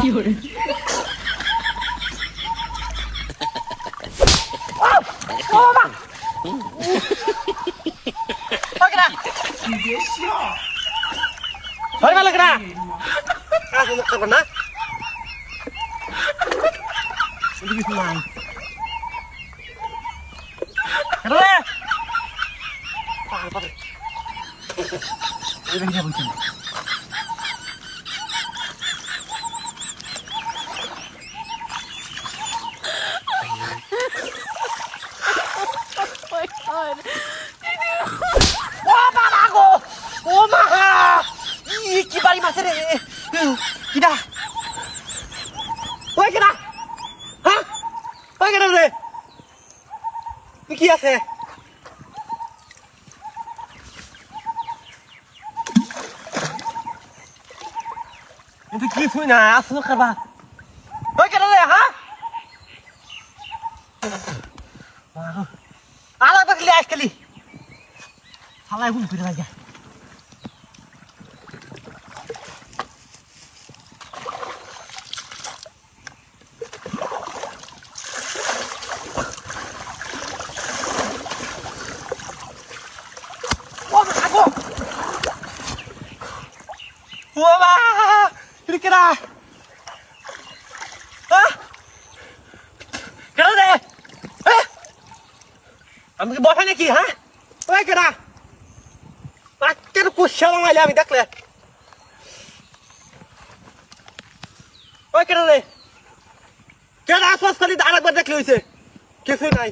Hoy malah kena. Aku nak kena. Ini gimana? Kena. Apa? Ini dia bukan. my god. Wah, aku. Oh, mah. Ih, kibari masih deh. Kita. Woi, kena. Hah? Woi, kena deh. Ini kia sih. Itu kisahnya asal kerba. Woi, kena deh, hah? Alat bagi lihat sekali. Salah pun pilih aja. Wah, aku. Wah, ini kena. Hah? Kena deh. আমি কি বসা নাকি হ্যাঁ ওই কেডা আজকের কুশল মাইলে আমি দেখলে ওই কেডা রে কেডা আসস খালি আরেকবার দেখলে হইছে কিছু নাই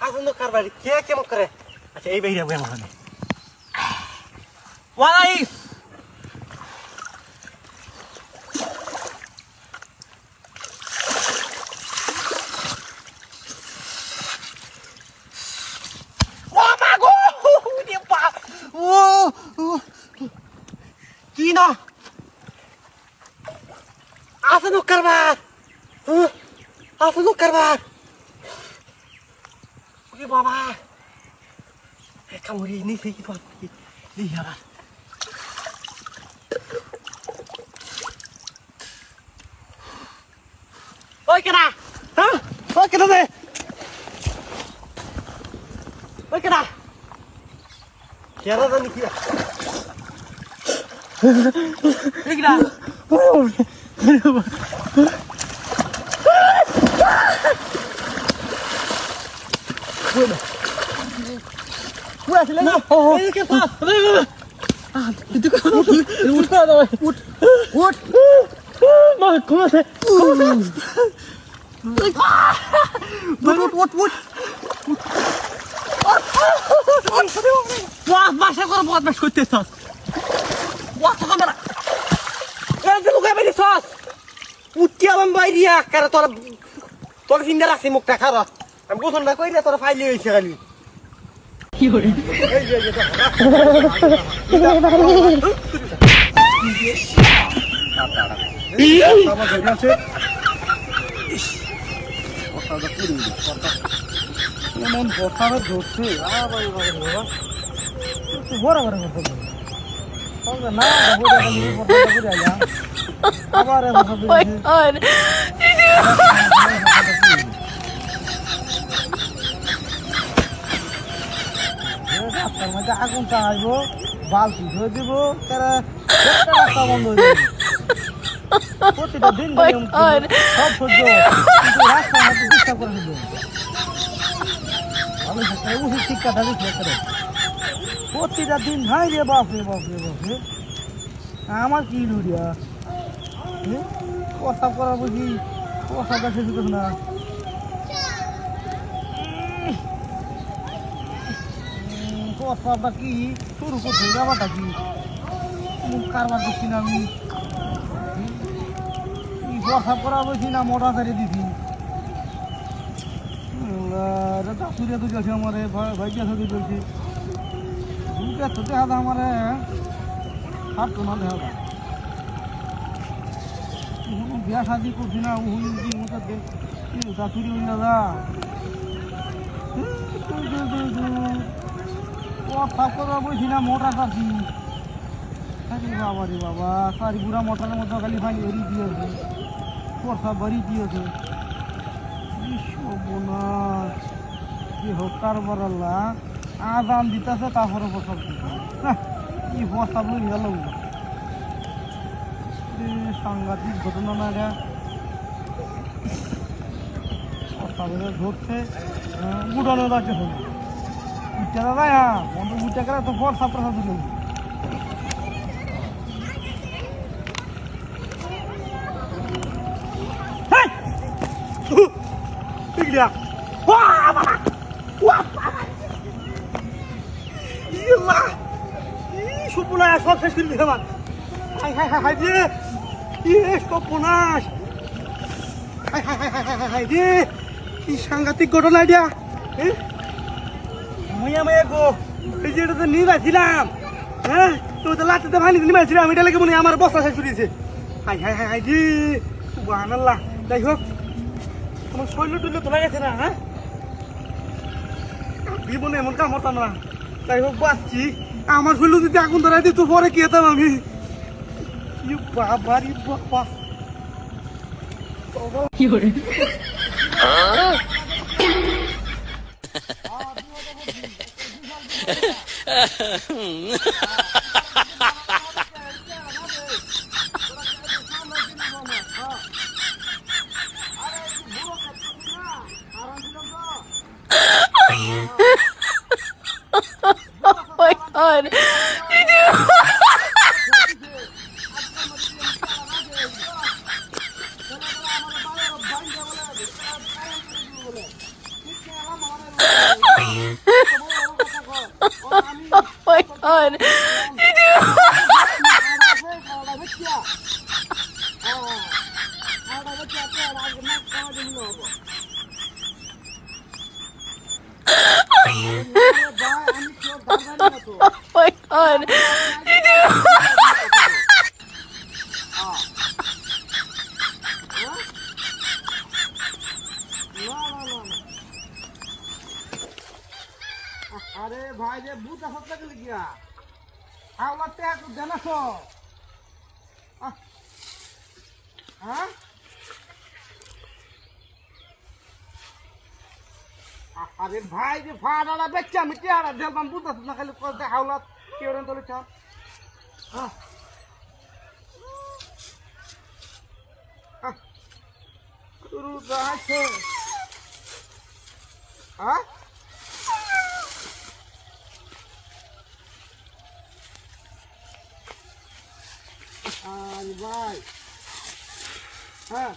আসুন কারবারি কে কেমন করে আচ্ছা এই বেরিয়ে যাবো আমার ওয়ালাইস Kino, apa nu karbar? Apa nu karbar? Oke baba, kamu ini sih itu lihat. Oi kena, hah? Oi kena deh. Oi kena. Kira nih kira. Ini kira. Wah, selena. Ini kita. Itu kan. Wood ada. Wood. Mah, kau sih. Wood. Wah, masih kau buat masuk tetas. Wah, tu kamera. Itu bukan apa ini sos. Utia membayar karena tora sini raksi muka kara. Ambil son nak kau ini tora file ini sekali. Yore. Iya. Sama kerja sih. Otak dah kiri. Memang otak dosa. Apa ini? Bora. Oh my god. আগুন চাইবো বালতি ধরে দিব তারা রাস্তা বন্ধ হয়ে যাবে প্রতিটা দিন সব সহ্য কিন্তু রাস্তার মধ্যে ডিস্টার্ব করে দিল আমি উচিত শিক্ষাটা দিচ্ছি প্রতিটা দিন ভাই রে বাপরে আমার কি লুড়িয়া কথা করা বুঝি কথাটা শেষ হতো না কথাটা কি শুরু করছে ব্যাপারটা কি কারবার করছি না আমি কথা করা বলছি না মোটা ধরে দিছি সুরিয়া তো চলছে আমার ভাইয়া সাথে চলছে দুটা তো দেখা দা আমার হাত তো না দেখা বিয়া শাদি করছি না শাশুড়ি দাদা কথা করা বলছি না মোটা চাষি আরে বাবা রে বাবা, সারি বুড়া মোটরের মতো খালি পানি হরি দিয়েছে, বর্ষা বাড়ি দিয়েছে। সর্বনাশ, কি হোক কারবার আল্লাহ, আদান দিতেছে তারপরে প্রসাব দিতে কি প্রসাব লই গেল। সাংঘাতিক ঘটনা না এটা, প্রসাবের ধরছে উড়ানো যাচ্ছে হলো উঠতে দাদা। হ্যাঁ বন্ধু উঠতে গেলে তো বর্ষা প্রসাদ দিল। সব শেষ করে দিলাম। হাই হাই হাই হাই রে, সর্বনাশ। High high high high high high রে, কি সাংঘাতিক ঘটনা এটা। মাইয়া মাইয়া গো, এই যে এটা তো নিবাইছিলাম, হ্যাঁ তো লাঠিতে ভাঙি নিবাইছিলাম, এটা লেগে মনে হয় আমার বস্তা শেষ করেছে। হাই হাই হাই হাই রে, সুবহানাল্লাহ। যাই হোক তোমার শৈল টুইল তোলা গেছে না, হ্যাঁ জীবনে এমন কাম হতাম না। যাই হোক বাঁচছি, আমার শৈল যদি আগুন ধরাই দিত পরে কি হতাম আমি। বাবা রে বাবা, কি করে my god. Oh my god. Oh my god. আরে ভাই যে ভূত আসতে গেলে গিয়া আওলাতে একটু জানাস। হ্যাঁ আরে ভাই যে ফাড়াটা বেচা আমি টিয়ারা দেখলাম ভূত আসত না খালি হাওলাত কি ওরেন তোলে চা। শুরু আছে হ্যাঁ ভাই হ্যাঁ।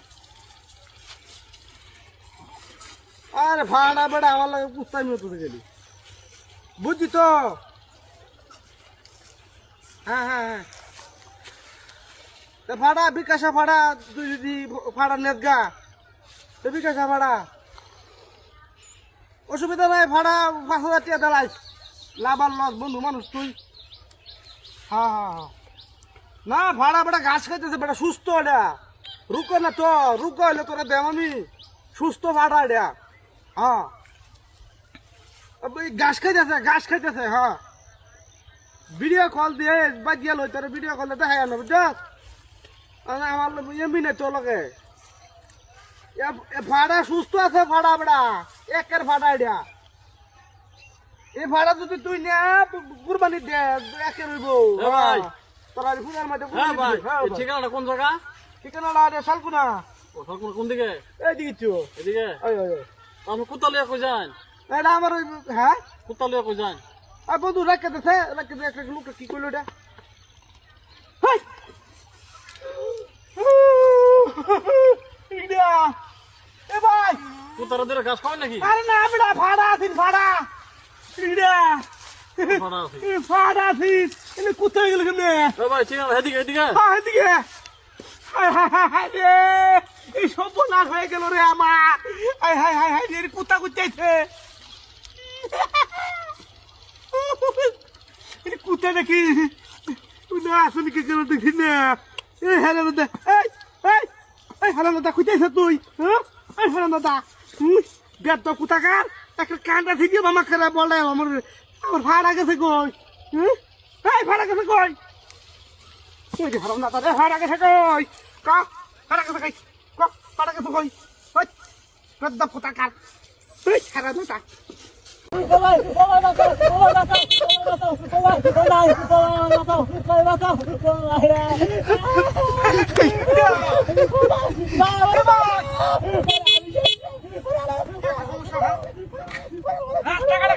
আরে ভাড়া বেড়া আমার লাগে পুস্তামি হতো গেলি, বুঝছি তো। হ্যাঁ হ্যাঁ হ্যাঁ ভাড়া বিকাশা ভাড়া, তুই যদি ভাড়া নেত গা তো বিকাশা ভাড়া অসুবিধা নাই। ভাড়া 5,000 টাকা দাঁড়াইস, লাভ আর লস বন্ধু মানুষ তুই। হ্যাঁ হ্যাঁ হ্যাঁ না ভাড়া বেটা ঘাস খাইতেছে বেটা, সুস্থ এটা রুকো না তো, রুকো হইলে তোরা দেম আমি সুস্থ ভাড়া এটা। হ্যাঁ ঘাস খাইতেছে হ্যাঁ। ভিডিও কল দিয়ে বাজিয়া লই তোর, ভিডিও কল দিয়ে দেখাই আনো বুঝছ। আমার এমনি নাই তোর লগে ভাড়া সুস্থ আছে, ভাড়া বেড়া একের ভাড়া এটা। এই ভাড়া যদি তুই নে কুরবানি দে একের হইব ভাই। তোরা পূজার মধ্যে ঠিকানাটা কোন জায়গা? ঠিকানাটা শালকুনা। কোন দিকে? এইদিকে তো এদিকে। আমি কুত্তা লিয়া কই যান? এটা আমার ওই হ্যাঁ কুত্তা লিয়া কই যান? আর বন্ধু রাখতে দে একটা লোকটা কি করলো এটা। এ ভাই কুত্তারা ধরে ঘাস খাওয়াই নাকি? আরে না বেটা ভাড়া আছিস ভাড়া ভাড়া আছিস এনে কোথায় গেল কেমনে? ভাই ঠিকানা এদিকে এদিকে এদিকে। এই সর্বনাশ হয়ে গেল রে আমার। হাই হাই হাই হাই রে কুত্তা কুত্তাইছে, কুত্তা নাকি আসলে কি গেল দেখি না। এই হ্যালো দাদা, এই হ্যালো দাদা কুত্তাইছে তুই? হ্যাঁ হ্যালো দাদা বেদ তো কুতাকার একটা কান্ডা থেকে মামা খারাপ বলে আমার ভাড়া গেছে কই। এই ভাড়া গেছে কই? তুই যে হারাম না তারে হারা গেছে কই কা হারা গেছে কই কা হারা গেছে কই ওই কদ্দা পুতা কার তুই হারা না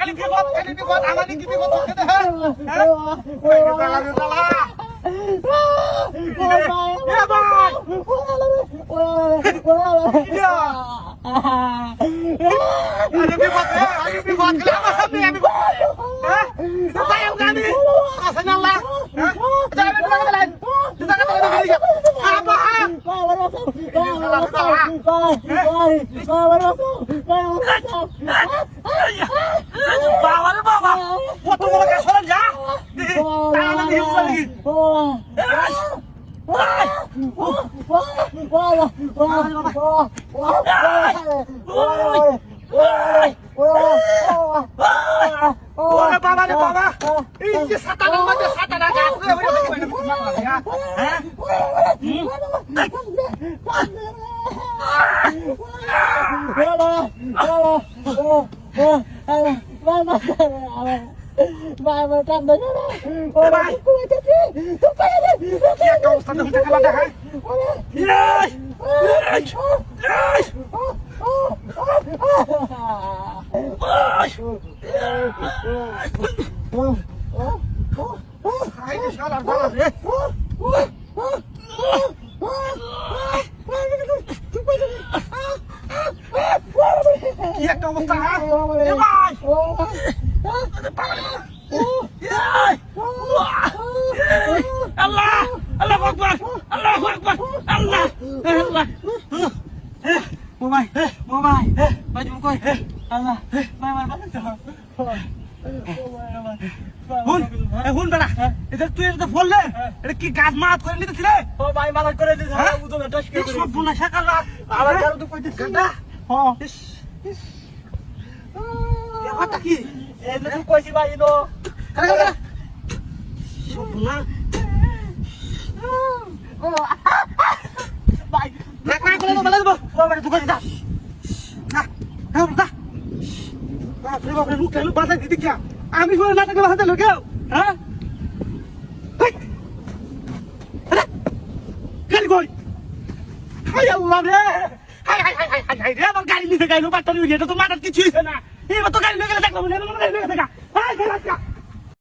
খালি বিপদ আমাদের কি বিপদ চোখে দেখা বাবা কত বড় কাজ করেন যা বাবা রে বাবা এই যে সাতানের মধ্যে সাতানা গাছ কি একটা অবস্থা আল্লাহ আল্লাহ আকবার আল্লাহ আকবার আল্লাহ আল্লাহ মোবাইল মোবাইল ভাই তুমি কই আল্লাহ ভাই মার হুন হুন বেড়া এটা তুই এটা বললে এটা কি গাছ মাত করে নিতেছিলে ও ভাই মালাক করে দিছ হ্যাঁ বুঝলে টস্কে করে সব বুনা শাকাল আবার কারো তো কইতে গন্ডা হ্যাঁ এটা কি এটা তুই কইছি ভাই ইনো সব বুনা ভাই রাখ না করে তো বলে দেব ও বেটা তুই কইছি দা না হ্যাঁ দা বাপরে বাপরে লোক কেন বাধা দিতে কি আমি শুনে নাটকে বাধা দিল কেউ হ্যাঁ খালি কই হাই আল্লাহ রে high high high high high রে আমার গাড়ি নিতে গাইলো বাট্টারি এটা তো মাথার কিছু হইছে না এবার তো গাড়ি নিয়ে গেলে দেখলাম না গাড়ি নিয়ে দেখা হাই